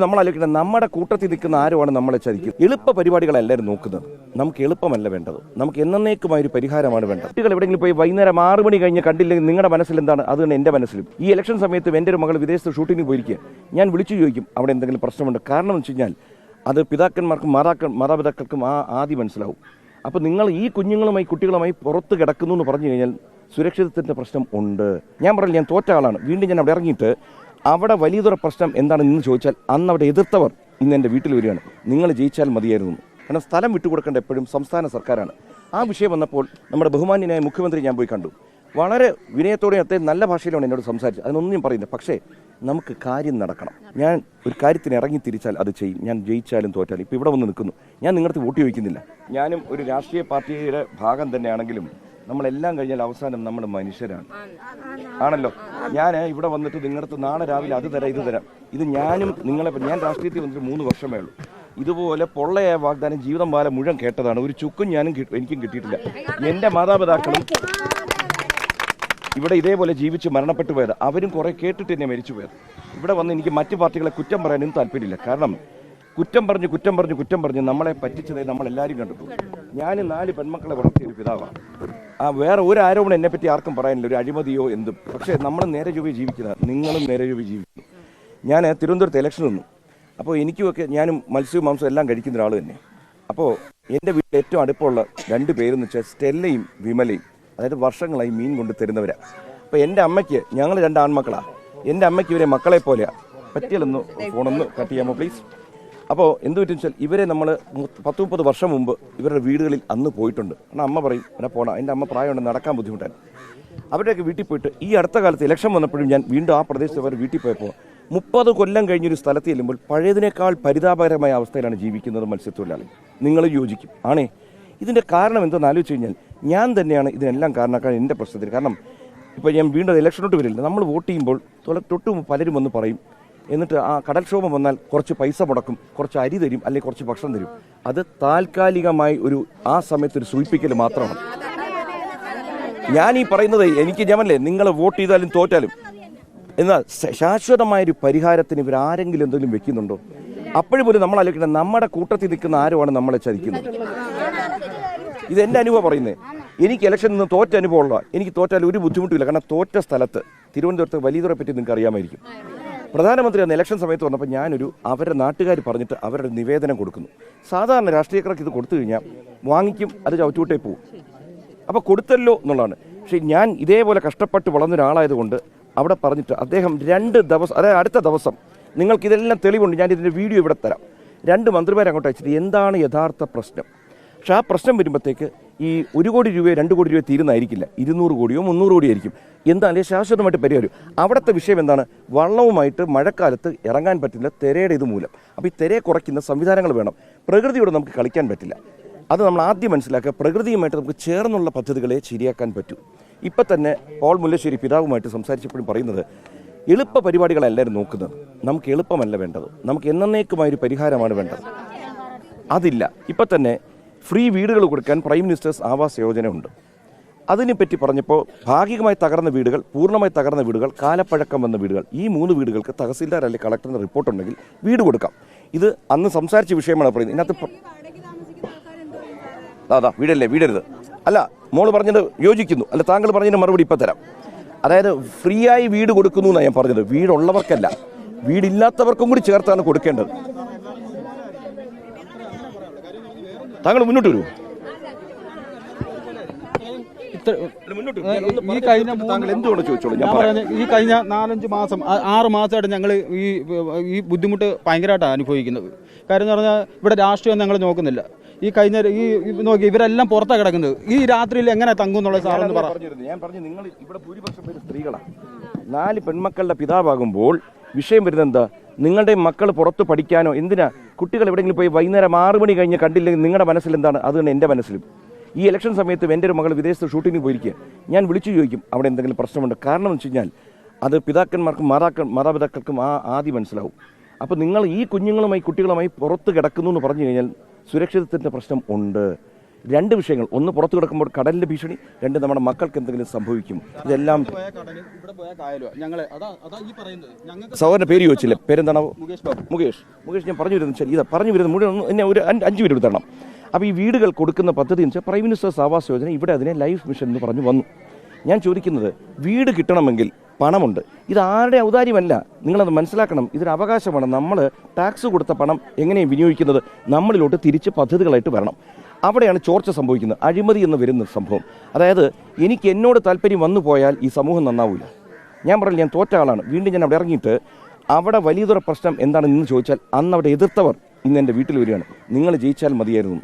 നമ്മൾ ആലോചിക്കണം, നമ്മുടെ കൂട്ടത്തിൽ നിൽക്കുന്ന ആരുമാണ് നമ്മളെ ചതിക്കുന്നത്. എളുപ്പ പരിപാടികളെല്ലാവരും നോക്കുന്നത്. നമുക്ക് എളുപ്പമല്ല വേണ്ടത്, നമുക്ക് എന്നേക്കുമായ ഒരു പരിഹാരമാണ് വേണ്ടത്. കുട്ടികൾ എവിടെയെങ്കിലും പോയി വൈകുന്നേരം 6 മണി കഴിഞ്ഞ് കണ്ടില്ലെങ്കിൽ നിങ്ങളുടെ മനസ്സിൽ എന്താണ്, അത് തന്നെ എൻ്റെ മനസ്സിലും. ഈ ഇലക്ഷൻ സമയത്ത് എൻ്റെ ഒരു മകൾ വിദേശത്ത് ഷൂട്ടിങ്ങിന് പോയിരിക്കുക. ഞാൻ വിളിച്ചു ചോദിക്കും അവിടെ എന്തെങ്കിലും പ്രശ്നമുണ്ട്. കാരണം എന്ന് വെച്ച് കഴിഞ്ഞാൽ അത് പിതാക്കന്മാർക്കും മാതാപിതാക്കൾക്കും ആദ്യം മനസ്സിലാവും. അപ്പോൾ നിങ്ങൾ ഈ കുഞ്ഞുങ്ങളുമായി കുട്ടികളുമായി പുറത്ത് കിടക്കുന്നു എന്ന് പറഞ്ഞു കഴിഞ്ഞാൽ സുരക്ഷിതത്വത്തിൻ്റെ പ്രശ്നം ഉണ്ട്. ഞാൻ പറഞ്ഞില്ല, ഞാൻ തോറ്റ ആളാണ്. വീണ്ടും ഞാൻ അവിടെ ഇറങ്ങിയിട്ട് അവിടെ വലിയൊരു പ്രശ്നം എന്താണെന്ന് ചോദിച്ചാൽ അന്ന് അവിടെ എതിർത്തവർ ഇന്ന് എൻ്റെ വീട്ടിൽ വരികയാണ്. നിങ്ങൾ ജയിച്ചാൽ മതിയായിരുന്നു. കാരണം സ്ഥലം വിട്ടുകൊടുക്കേണ്ട എപ്പോഴും സംസ്ഥാന സർക്കാരാണ്. ആ വിഷയം വന്നപ്പോൾ നമ്മുടെ ബഹുമാന്യനായ മുഖ്യമന്ത്രി ഞാൻ പോയി കണ്ടു. വളരെ വിനയത്തോടെ അദ്ദേഹം നല്ല ഭാഷയിലാണ് എന്നോട് സംസാരിച്ചത്. അതിനൊന്നും ഞാൻ പറയുന്നില്ല. പക്ഷേ നമുക്ക് കാര്യം നടക്കണം. ഞാൻ ഒരു കാര്യത്തിന് ഇറങ്ങി തിരിച്ചാൽ അത് ചെയ്യും. ഞാൻ ജയിച്ചാലും തോറ്റാലും. ഇപ്പോൾ ഇവിടെ വന്ന് നിൽക്കുന്നു. ഞാൻ നിങ്ങളുടെ വോട്ട് ചോദിക്കുന്നില്ല. ഞാനും ഒരു രാഷ്ട്രീയ പാർട്ടിയുടെ ഭാഗം തന്നെയാണെങ്കിലും നമ്മളെല്ലാം കഴിഞ്ഞാൽ അവസാനം നമ്മൾ മനുഷ്യരാണ്, ആണല്ലോ. ഞാൻ ഇവിടെ വന്നിട്ട് നിങ്ങളുടെ നാളെ രാവിലെ അത് തരാം ഇത് തരാം, ഇത് ഞാനും നിങ്ങളെ ഞാൻ രാഷ്ട്രീയത്തിൽ വന്നിട്ട് 3 വർഷമേ ഉള്ളൂ. ഇതുപോലെ പൊള്ളയായ വാഗ്ദാനം ജീവിതം പോലെ മുഴുവൻ കേട്ടതാണ്. ഒരു ചുക്കും എനിക്കും കിട്ടിയിട്ടില്ല. എൻ്റെ മാതാപിതാക്കളും ഇവിടെ ഇതേപോലെ ജീവിച്ച് മരണപ്പെട്ടു പോയത്. അവരും കുറേ കേട്ടിട്ട് തന്നെ മരിച്ചു പോയത്. ഇവിടെ വന്ന് എനിക്ക് മറ്റു പാർട്ടികളെ കുറ്റം പറയാനും താല്പര്യമില്ല. കാരണം കുറ്റം പറഞ്ഞ് നമ്മളെ പറ്റിച്ചതായി നമ്മളെല്ലാവരും കണ്ടിട്ടു. ഞാൻ 4 പെൺമക്കളെ വളർത്തിയൊരു പിതാവാണ്. വേറെ ഒരു ആരോപണം എന്നെപ്പറ്റി ആർക്കും പറയാനില്ല, ഒരു അഴിമതിയോ എന്തും. പക്ഷേ നമ്മൾ നേരെ ചൊവ്വേ ജീവിക്കുന്നത്, നിങ്ങളും നേരെ ചൊവ്വേ ജീവിക്കുന്നു. ഞാൻ തിരുവനന്തപുരത്ത് ഇലക്ഷൻ നിന്നു. അപ്പോൾ എനിക്കുമൊക്കെ ഞാനും മത്സ്യവും മാംസവും എല്ലാം കഴിക്കുന്ന ഒരാൾ തന്നെ. അപ്പോൾ എൻ്റെ വീട്ടിൽ ഏറ്റവും അടുപ്പമുള്ള 2 പേരെന്ന് വെച്ചാൽ സ്റ്റെല്ലയും വിമലയും, അതായത് വർഷങ്ങളായി മീൻ കൊണ്ട് തരുന്നവരാണ്. അപ്പോൾ എൻ്റെ അമ്മയ്ക്ക്, ഞങ്ങൾ 2 ആൺമക്കളാണ്, എൻ്റെ അമ്മയ്ക്ക് ഇവരെ മക്കളെ പോലെയാണ്. പറ്റിയാലൊന്ന് ഫോണൊന്ന് കട്ട് ചെയ്യാമോ പ്ലീസ്? അപ്പോൾ എന്ത് പറ്റും വെച്ചാൽ ഇവരെ നമ്മൾ 10-30 വർഷം മുമ്പ് ഇവരുടെ വീടുകളിൽ അന്ന് പോയിട്ടുണ്ട്. കാരണം അമ്മ പറയും അവിടെ പോകണം, എൻ്റെ അമ്മ പ്രായമുണ്ട്, നടക്കാൻ ബുദ്ധിമുട്ടാണ്. അവരുടെയൊക്കെ വീട്ടിൽ പോയിട്ട് ഈ അടുത്ത കാലത്ത് ഇലക്ഷൻ വന്നപ്പോഴും ഞാൻ വീണ്ടും ആ പ്രദേശത്ത് അവർ വീട്ടിൽ പോയപ്പോൾ 30 കൊല്ലം കഴിഞ്ഞൊരു സ്ഥലത്ത് ചെല്ലുമ്പോൾ പഴയതിനേക്കാൾ പരിതാപകരമായ അവസ്ഥയിലാണ് ജീവിക്കുന്നത് മത്സ്യത്തൊഴിലാളി. നിങ്ങൾ യോജിക്കും ആണേ. ഇതിൻ്റെ കാരണം എന്തെന്ന് ആലോചിച്ച് കഴിഞ്ഞാൽ ഞാൻ തന്നെയാണ് ഇതിനെല്ലാം കാരണക്കാരൻ എൻ്റെ പ്രശ്നത്തിൽ. കാരണം ഇപ്പോൾ ഞാൻ വീണ്ടും ഇലക്ഷനോട്ട് വരില്ല. നമ്മൾ വോട്ട് ചെയ്യുമ്പോൾ തൊട്ട് പലരും വന്ന് പറയും, എന്നിട്ട് ആ കടൽക്ഷോഭം വന്നാൽ കുറച്ച് പൈസ മുടക്കും, കുറച്ച് അരി തരും, അല്ലെങ്കിൽ കുറച്ച് ഭക്ഷണം തരും. അത് താൽക്കാലികമായി ആ സമയത്ത് ഒരു സൂചിപ്പിക്കൽ മാത്രമാണ്. ഞാൻ ഈ പറയുന്നത് എനിക്ക് ഞാനല്ലേ, നിങ്ങൾ വോട്ട് ചെയ്താലും തോറ്റാലും, എന്നാൽ ശാശ്വതമായൊരു പരിഹാരത്തിന് ഇവരാരെങ്കിലും എന്തെങ്കിലും വെക്കുന്നുണ്ടോ? അപ്പോഴും പോലും നമ്മൾ ആലോചിക്കണം, നമ്മുടെ കൂട്ടത്തിൽ നിൽക്കുന്ന ആരുമാണ് നമ്മളെ ചതിക്കുന്നത്. ഇതെൻ്റെ അനുഭവം പറയുന്നത്. എനിക്ക് ഇലക്ഷൻ നിന്ന് തോറ്റ അനുഭവമുള്ള, എനിക്ക് തോറ്റാൽ ഒരു ബുദ്ധിമുട്ടില്ല. കാരണം തോറ്റ സ്ഥലത്ത് തിരുവനന്തപുരത്ത് വലിയതുറെ പറ്റി നിങ്ങൾക്ക് അറിയാമായിരിക്കും. പ്രധാനമന്ത്രി അന്ന് ഇലക്ഷൻ സമയത്ത് വന്നപ്പോൾ അവരുടെ നാട്ടുകാർ പറഞ്ഞിട്ട് അവരുടെ നിവേദനം കൊടുക്കുന്നു. സാധാരണ രാഷ്ട്രീയക്കാർക്ക് ഇത് കൊടുത്തു കഴിഞ്ഞാൽ വാങ്ങിക്കും, അത് ചവിട്ടുകൂട്ടേ പോവും. അപ്പോൾ കൊടുത്തല്ലോ എന്നുള്ളതാണ്. പക്ഷേ ഞാൻ ഇതേപോലെ കഷ്ടപ്പെട്ട് വളർന്ന ഒരാളായതുകൊണ്ട് അവിടെ പറഞ്ഞിട്ട് അദ്ദേഹം 2 ദിവസം, അതായത് അടുത്ത ദിവസം നിങ്ങൾക്കിതെല്ലാം തെളിവുണ്ട്, ഞാൻ ഇതിൻ്റെ വീഡിയോ ഇവിടെ തരാം. 2 മന്ത്രിമാരെ അങ്ങോട്ട് അയച്ചിട്ട് എന്താണ് യഥാർത്ഥ പ്രശ്നം. പക്ഷെ ആ പ്രശ്നം വരുമ്പോഴത്തേക്ക് ഈ 1 കോടി രൂപയോ 2 കോടി രൂപയോ തീരുന്നതായിരിക്കില്ല, 200 കോടിയോ 300 കോടിയോ ആയിരിക്കും. എന്തായാലും ശാശ്വതമായിട്ട് പരിഹാരം. അവിടുത്തെ വിഷയം എന്താണ്? വള്ളവുമായിട്ട് മഴക്കാലത്ത് ഇറങ്ങാൻ പറ്റില്ല, തിരയുടെ ഇത് മൂലം. അപ്പോൾ ഈ തിരയെ കുറയ്ക്കുന്ന സംവിധാനങ്ങൾ വേണം. പ്രകൃതിയോട് നമുക്ക് കളിക്കാൻ പറ്റില്ല. അത് നമ്മൾ ആദ്യം മനസ്സിലാക്കുക. പ്രകൃതിയുമായിട്ട് നമുക്ക് ചേർന്നുള്ള പദ്ധതികളെ ശരിയാക്കാൻ പറ്റൂ. ഇപ്പം തന്നെ പോൾ മുല്ലശ്ശേരി പിതാവുമായിട്ട് സംസാരിച്ചപ്പോഴും പറയുന്നത്, എളുപ്പ പരിപാടികളെല്ലാവരും നോക്കുന്നത്. നമുക്ക് എളുപ്പമല്ല വേണ്ടത്, നമുക്ക് എന്നേക്കുമായൊരു പരിഹാരമാണ് വേണ്ടത്. അതില്ല. ഇപ്പം തന്നെ ഫ്രീ വീടുകൾ കൊടുക്കാൻ പ്രൈം മിനിസ്റ്റേഴ്സ് ആവാസ് യോജന ഉണ്ട്. അതിനെപ്പറ്റി പറഞ്ഞപ്പോൾ ഭാഗികമായി തകർന്ന വീടുകൾ, പൂർണ്ണമായി തകർന്ന വീടുകൾ, കാലപ്പഴക്കം വന്ന വീടുകൾ, ഈ 3 വീടുകൾക്ക് തഹസിൽദാർ അല്ലെങ്കിൽ കളക്ടറിൻ്റെ റിപ്പോർട്ടുണ്ടെങ്കിൽ വീട് കൊടുക്കാം. ഇത് അന്ന് സംസാരിച്ച വിഷയമാണ് പറയുന്നത്. ഇതിനകത്ത് വീടല്ലേ, വീടരുത് അല്ല, മോള് പറഞ്ഞത് യോജിക്കുന്നു, അല്ല താങ്കൾ പറഞ്ഞതിന് മറുപടി ഇപ്പം തരാം. അതായത് ഫ്രീ ആയി വീട് കൊടുക്കുന്നു എന്നാണ് ഞാൻ പറഞ്ഞത്. വീടുള്ളവർക്കല്ല, വീടില്ലാത്തവർക്കും കൂടി ചേർത്താണ് കൊടുക്കേണ്ടത്. താങ്കൾ മുന്നോട്ട് വരൂ. ഈ കഴിഞ്ഞ 4-5 മാസം 6 മാസമായിട്ട് ഞങ്ങൾ ഈ ബുദ്ധിമുട്ട് ഭയങ്കരമായിട്ടാണ് അനുഭവിക്കുന്നത്. കാര്യം എന്ന് പറഞ്ഞാൽ ഇവിടെ രാഷ്ട്രീയം ഞങ്ങൾ നോക്കുന്നില്ല. ഈ നോക്കി ഇവരെല്ലാം പുറത്താണ് കിടക്കുന്നത്. ഈ രാത്രിയിൽ എങ്ങനെ തങ്ങും എന്നുള്ള സാറെന്ന് പറഞ്ഞു. ഞാൻ പറഞ്ഞു, നിങ്ങൾ ഇവിടെ ഭൂരിപക്ഷം പേര് സ്ത്രീകളാണ്. 4 പെൺമക്കളുടെ പിതാവാകുമ്പോൾ വിഷയം വരുന്നത് എന്താ? നിങ്ങളുടെ മക്കൾ പുറത്ത് പഠിക്കാനോ എന്തിനാ? കുട്ടികൾ എവിടെയെങ്കിലും പോയി വൈകുന്നേരം 6 മണി കഴിഞ്ഞ് കണ്ടില്ലെങ്കിൽ നിങ്ങളുടെ മനസ്സിൽ എന്താണ്, അത് തന്നെ എൻ്റെ മനസ്സിലും. ഈ ഇലക്ഷൻ സമയത്ത് എൻ്റെ ഒരു മകൾ വിദേശത്ത് ഷൂട്ടിങ്ങിന് പോയിരിക്കുക. ഞാൻ വിളിച്ചു ചോദിക്കും അവിടെ എന്തെങ്കിലും പ്രശ്നമുണ്ട്. കാരണം എന്ന് വെച്ച് കഴിഞ്ഞാൽ അത് പിതാക്കന്മാർക്കും മാതാപിതാക്കൾക്കും ആദ്യം മനസ്സിലാവും. അപ്പോൾ നിങ്ങൾ ഈ കുഞ്ഞുങ്ങളുമായി കുട്ടികളുമായി പുറത്ത് കിടക്കുന്നു എന്ന് പറഞ്ഞു കഴിഞ്ഞാൽ സുരക്ഷിതത്വത്തിൻ്റെ പ്രശ്നം ഉണ്ട്. രണ്ട് വിഷയങ്ങൾ, ഒന്ന് പുറത്തു കിടക്കുമ്പോൾ കടലിന്റെ ഭീഷണി, രണ്ട് നമ്മുടെ മക്കൾക്ക് എന്തെങ്കിലും സംഭവിക്കും. ഇതെല്ലാം സഹോദരന്റെ പേര് ചോദിച്ചില്ലേ, പേരെന്താണോ? മുകേഷ്. ഞാൻ പറഞ്ഞു വരുന്നത് വെച്ചാൽ ഇതാ പറഞ്ഞു വരുന്നത് മുഴുവൻ എന്നെ ഒരു 5 മിനിറ്റ് തരണം. അപ്പോൾ ഈ വീടുകൾ കൊടുക്കുന്ന പദ്ധതി എന്ന് വെച്ചാൽ പ്രൈം മിനിസ്റ്റേഴ്സ് ആവാസ് യോജന, ഇവിടെ അതിനെ ലൈഫ് മിഷൻ എന്ന് പറഞ്ഞു വന്നു. ഞാൻ ചോദിക്കുന്നത്, വീട് കിട്ടണമെങ്കിൽ പണമുണ്ട്. ഇത് ആരുടെ ഔദാര്യമല്ല, നിങ്ങളത് മനസ്സിലാക്കണം. ഇതൊരു അവകാശമാണ്. നമ്മൾ ടാക്സ് കൊടുത്ത പണം എങ്ങനെയാണ് വിനിയോഗിക്കുന്നത്, നമ്മളിലോട്ട് തിരിച്ച് പദ്ധതികളായിട്ട് വരണം. അവിടെയാണ് ചോർച്ച സംഭവിക്കുന്നത്, അഴിമതി എന്ന് വരുന്ന സംഭവം. അതായത് എനിക്ക് എന്നോട് താല്പര്യം വന്നു പോയാൽ ഈ സമൂഹം നന്നാവില്ല. ഞാൻ പറഞ്ഞില്ല, ഞാൻ തോറ്റ ആളാണ്. വീണ്ടും ഞാൻ അവിടെ ഇറങ്ങിയിട്ട് അവിടെ വലിയൊരു പ്രശ്നം എന്താണെന്ന് ചോദിച്ചാൽ, അന്ന് അവിടെ എതിർത്തവർ ഇന്ന് എൻ്റെ വീട്ടിൽ വരികയാണ്, നിങ്ങൾ ജയിച്ചാൽ മതിയായിരുന്നു.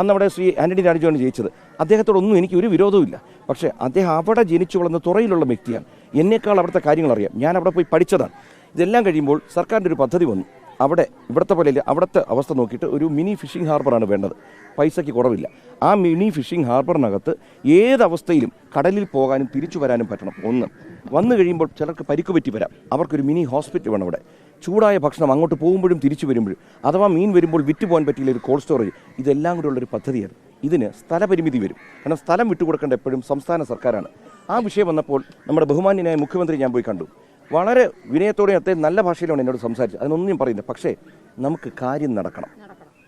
അന്ന് അവിടെ ശ്രീ ആന്റണി രാജുവാണ് ജയിച്ചത്. അദ്ദേഹത്തോടൊന്നും എനിക്ക് ഒരു വിരോധവുമില്ല. പക്ഷേ അദ്ദേഹം അവിടെ ജനിച്ചു വളർന്ന തുറയിലുള്ള വ്യക്തിയാണ്. എന്നേക്കാൾ അവിടുത്തെ കാര്യങ്ങൾ അറിയാം. ഞാൻ അവിടെ പോയി പഠിച്ചതാണ്. ഇതെല്ലാം കഴിയുമ്പോൾ സർക്കാരിൻ്റെ ഒരു പദ്ധതി വന്നു. അവിടെ ഇവിടുത്തെ പോലെയല്ല, അവിടുത്തെ അവസ്ഥ നോക്കിയിട്ട് ഒരു മിനി ഫിഷിംഗ് ഹാർബറാണ് വേണ്ടത്. പൈസയ്ക്ക് കുറവില്ല. ആ മിനി ഫിഷിംഗ് ഹാർബറിനകത്ത് ഏതവസ്ഥയിലും കടലിൽ പോകാനും തിരിച്ചു വരാനും പറ്റണം. ഒന്ന് വന്നു കഴിയുമ്പോൾ ചിലർക്ക് പരിക്ക് പറ്റി വരാം, അവർക്കൊരു മിനി ഹോസ്പിറ്റൽ വേണം അവിടെ. ചൂടായ ഭക്ഷണം അങ്ങോട്ട് പോകുമ്പോഴും തിരിച്ചു വരുമ്പോഴും, അഥവാ മീൻ വരുമ്പോൾ വിറ്റ് പോകാൻ പറ്റിയില്ല ഒരു കോൾഡ് സ്റ്റോറേജ്, ഇതെല്ലാം കൂടെ ഉള്ളൊരു പദ്ധതിയാണ്. ഇതിന് സ്ഥലപരിമിതി വരും. കാരണം സ്ഥലം വിട്ടുകൊടുക്കേണ്ട എപ്പോഴും സംസ്ഥാന സർക്കാരാണ്. ആ വിഷയം വന്നപ്പോൾ നമ്മുടെ ബഹുമാന്യനായ മുഖ്യമന്ത്രി ഞാൻ പോയി കണ്ടു. വളരെ വിനയത്തോടെ അദ്ദേഹം നല്ല ഭാഷയിലാണ് എന്നോട് സംസാരിച്ചത്. അതിനൊന്നും ഞാൻ പറയുന്നത്. പക്ഷേ നമുക്ക് കാര്യം നടക്കണം.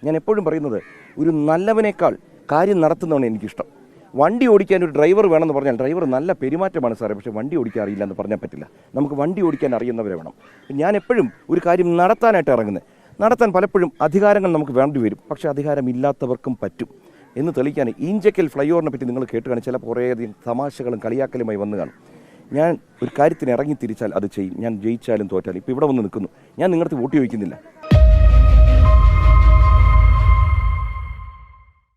ഞാൻ എപ്പോഴും പറയുന്നത്, ഒരു നല്ലവനേക്കാൾ കാര്യം നടത്തുന്നതാണ് എനിക്കിഷ്ടം. വണ്ടി ഓടിക്കാൻ ഒരു ഡ്രൈവർ വേണമെന്ന് പറഞ്ഞാൽ ഡ്രൈവർ നല്ല പെരുമാറ്റമാണ് സാറേ, പക്ഷേ വണ്ടി ഓടിക്കാൻ അറിയില്ല എന്ന് പറഞ്ഞാൽ പറ്റില്ല. നമുക്ക് വണ്ടി ഓടിക്കാൻ അറിയുന്നവരെ വേണം. ഞാൻ എപ്പോഴും ഒരു കാര്യം നടത്താനായിട്ട് ഇറങ്ങുന്നത്. നടത്താൻ പലപ്പോഴും അധികാരങ്ങൾ നമുക്ക് വേണ്ടി വരും, പക്ഷേ അധികാരമില്ലാത്തവർക്കും പറ്റും എന്ന് തെളിയിക്കാൻ ഈഞ്ചക്കൽ ഫ്ലൈ ഓവറിനെ പറ്റി നിങ്ങൾ കേട്ട് കാണും. ചില കുറേയധികം തമാശകളും കളിയാക്കലുമായി വന്നു കാണും. ഞാൻ ഒരു കാര്യത്തിന് ഇറങ്ങി തിരിച്ചാൽ അത് ചെയ്യും. ഞാൻ ജയിച്ചാലും തോറ്റാലും. ഇപ്പോൾ ഇവിടെ വന്ന് നിൽക്കുന്നു, ഞാൻ നിങ്ങൾക്ക് വോട്ട് ചോദിക്കുന്നില്ല.